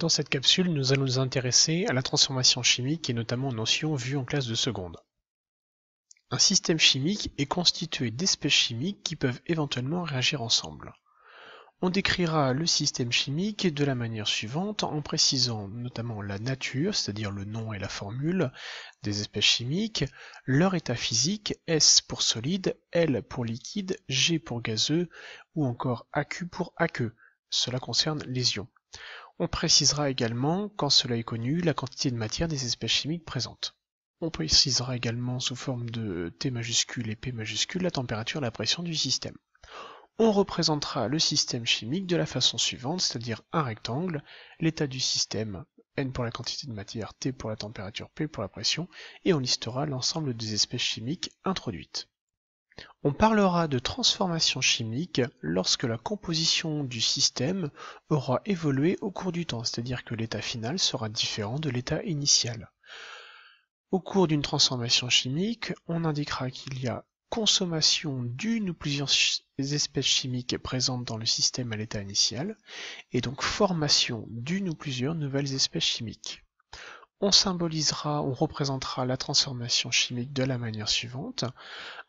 Dans cette capsule, nous allons nous intéresser à la transformation chimique et notamment aux notions vues en classe de seconde. Un système chimique est constitué d'espèces chimiques qui peuvent éventuellement réagir ensemble. On décrira le système chimique de la manière suivante en précisant notamment la nature, c'est-à-dire le nom et la formule des espèces chimiques, leur état physique, S pour solide, L pour liquide, G pour gazeux ou encore AQ pour aqueux. Cela concerne les ions. On précisera également, quand cela est connu, la quantité de matière des espèces chimiques présentes. On précisera également sous forme de T majuscule et P majuscule la température et la pression du système. On représentera le système chimique de la façon suivante, c'est-à-dire un rectangle, l'état du système, N pour la quantité de matière, T pour la température, P pour la pression, et on listera l'ensemble des espèces chimiques introduites. On parlera de transformation chimique lorsque la composition du système aura évolué au cours du temps, c'est-à-dire que l'état final sera différent de l'état initial. Au cours d'une transformation chimique, on indiquera qu'il y a consommation d'une ou plusieurs espèces chimiques présentes dans le système à l'état initial, et donc formation d'une ou plusieurs nouvelles espèces chimiques. On représentera la transformation chimique de la manière suivante.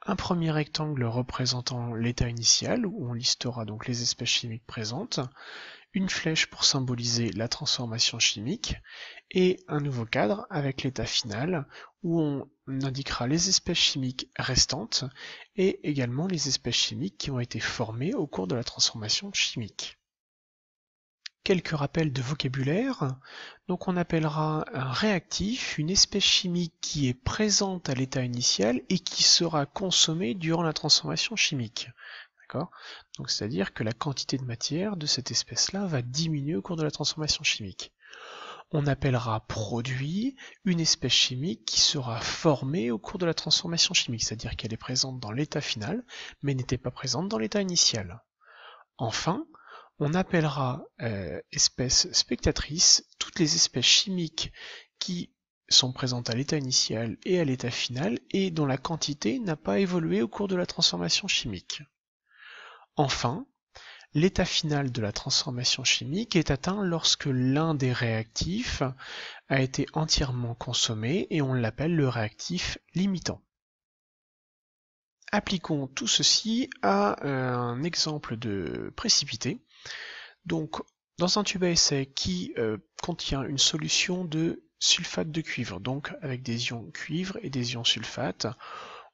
Un premier rectangle représentant l'état initial, où on listera donc les espèces chimiques présentes, une flèche pour symboliser la transformation chimique, et un nouveau cadre avec l'état final, où on indiquera les espèces chimiques restantes, et également les espèces chimiques qui ont été formées au cours de la transformation chimique. Quelques rappels de vocabulaire. Donc on appellera un réactif une espèce chimique qui est présente à l'état initial et qui sera consommée durant la transformation chimique. D'accord ? Donc c'est-à-dire que la quantité de matière de cette espèce-là va diminuer au cours de la transformation chimique. On appellera produit une espèce chimique qui sera formée au cours de la transformation chimique, c'est-à-dire qu'elle est présente dans l'état final, mais n'était pas présente dans l'état initial. Enfin, on appellera espèces spectatrices toutes les espèces chimiques qui sont présentes à l'état initial et à l'état final et dont la quantité n'a pas évolué au cours de la transformation chimique. Enfin, l'état final de la transformation chimique est atteint lorsque l'un des réactifs a été entièrement consommé et on l'appelle le réactif limitant. Appliquons tout ceci à un exemple de précipité. Donc, dans un tube à essai qui contient une solution de sulfate de cuivre, donc avec des ions cuivre et des ions sulfate,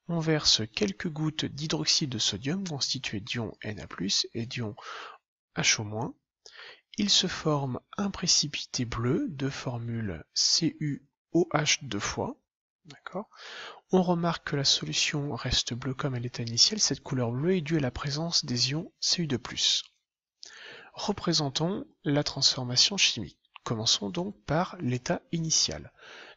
on verse quelques gouttes d'hydroxyde de sodium constitué d'ions Na+, et d'ions HO-. Il se forme un précipité bleu de formule CuOH 2 fois. D'accord. On remarque que la solution reste bleue comme à l'état initial. Cette couleur bleue est due à la présence des ions Cu2+. Représentons la transformation chimique. Commençons donc par l'état initial.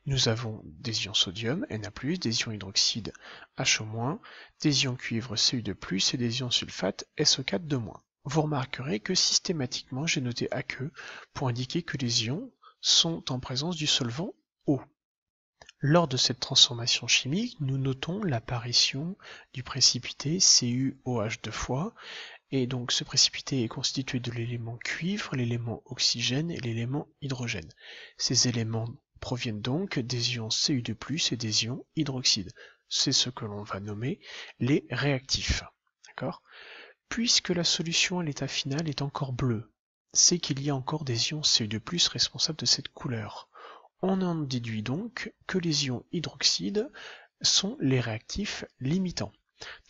Nous avons des ions sodium, Na+, des ions hydroxyde, HO-, des ions cuivre, Cu2+, et des ions sulfate, SO4 2-. Vous remarquerez que systématiquement j'ai noté aqueux pour indiquer que les ions sont en présence du solvant eau. Lors de cette transformation chimique, nous notons l'apparition du précipité CuOH 2 fois, et donc ce précipité est constitué de l'élément cuivre, l'élément oxygène et l'élément hydrogène. Ces éléments proviennent donc des ions Cu2+, et des ions hydroxyde. C'est ce que l'on va nommer les réactifs. D'accord ? Puisque la solution à l'état final est encore bleue, c'est qu'il y a encore des ions Cu2+ responsables de cette couleur. On en déduit donc que les ions hydroxyde sont les réactifs limitants.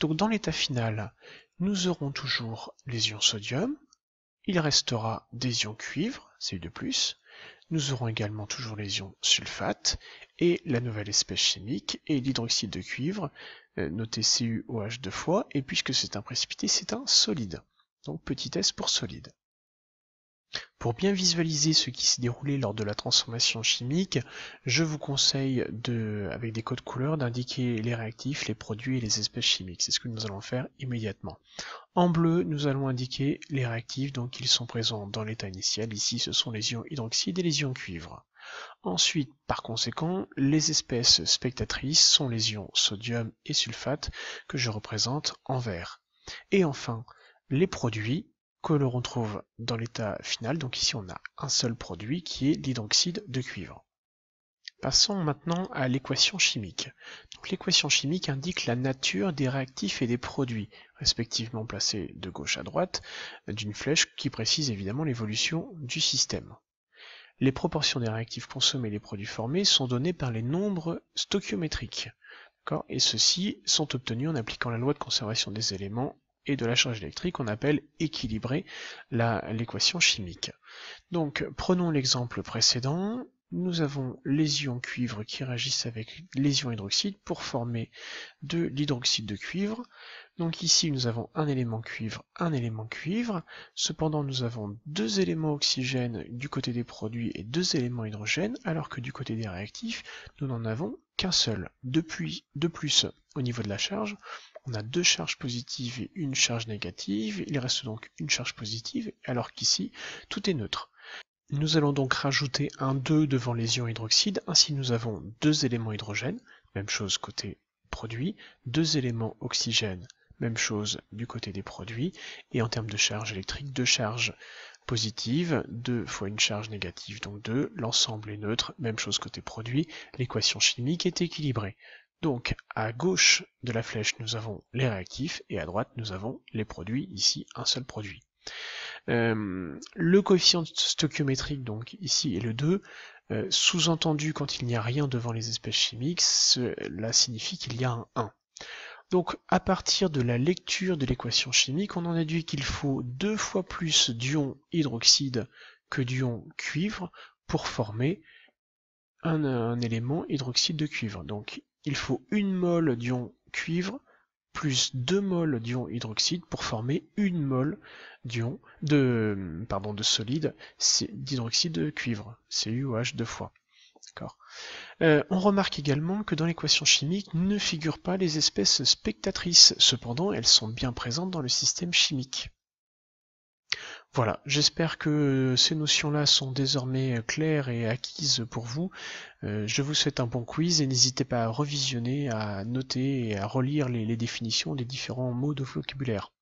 Donc dans l'état final, nous aurons toujours les ions sodium, il restera des ions cuivre, Cu2+, nous aurons également toujours les ions sulfate, et la nouvelle espèce chimique est l'hydroxyde de cuivre, noté CuOH 2 fois, et puisque c'est un précipité, c'est un solide. Donc petit s pour solide. Pour bien visualiser ce qui s'est déroulé lors de la transformation chimique, je vous conseille, avec des codes couleurs, d'indiquer les réactifs, les produits et les espèces chimiques. C'est ce que nous allons faire immédiatement. En bleu, nous allons indiquer les réactifs, donc ils sont présents dans l'état initial. Ici, ce sont les ions hydroxyde et les ions cuivre. Ensuite, par conséquent, les espèces spectatrices sont les ions sodium et sulfate que je représente en vert. Et enfin, les produits que l'on retrouve dans l'état final. Donc ici on a un seul produit qui est l'hydroxyde de cuivre. Passons maintenant à l'équation chimique. L'équation chimique indique la nature des réactifs et des produits, respectivement placés de gauche à droite, d'une flèche qui précise évidemment l'évolution du système. Les proportions des réactifs consommés et des produits formés sont données par les nombres stoichiométriques, et ceux-ci sont obtenus en appliquant la loi de conservation des éléments et de la charge électrique qu'on appelle équilibrer l'équation chimique. Donc prenons l'exemple précédent. Nous avons les ions cuivre qui réagissent avec les ions hydroxyde pour former de l'hydroxyde de cuivre. Donc ici nous avons un élément cuivre. Cependant nous avons deux éléments oxygène du côté des produits et deux éléments hydrogène, alors que du côté des réactifs, nous n'en avons qu'un seul. De plus, au niveau de la charge, on a deux charges positives et une charge négative. Il reste donc une charge positive, alors qu'ici tout est neutre. Nous allons donc rajouter un 2 devant les ions hydroxyde, ainsi nous avons deux éléments hydrogène, même chose côté produit, deux éléments oxygène, même chose du côté des produits, et en termes de charge électrique, deux charges positives, 2 fois une charge négative, donc 2, l'ensemble est neutre, même chose côté produit, l'équation chimique est équilibrée. Donc à gauche de la flèche nous avons les réactifs, et à droite nous avons les produits, ici un seul produit. Le coefficient stoichiométrique, donc ici, est le 2. Sous-entendu, quand il n'y a rien devant les espèces chimiques, cela signifie qu'il y a un 1. Donc, à partir de la lecture de l'équation chimique, on en déduit qu'il faut 2 fois plus d'ions hydroxyde que d'ions cuivre pour former un élément hydroxyde de cuivre. Donc, il faut 1 mol d'ion cuivre plus 2 moles d'ion hydroxyde pour former 1 mol de solide d'hydroxyde de cuivre, CuOH 2 fois. On remarque également que dans l'équation chimique ne figurent pas les espèces spectatrices, cependant elles sont bien présentes dans le système chimique. Voilà, j'espère que ces notions-là sont désormais claires et acquises pour vous. Je vous souhaite un bon quiz et n'hésitez pas à revisionner, à noter et à relire les définitions des différents mots de vocabulaire.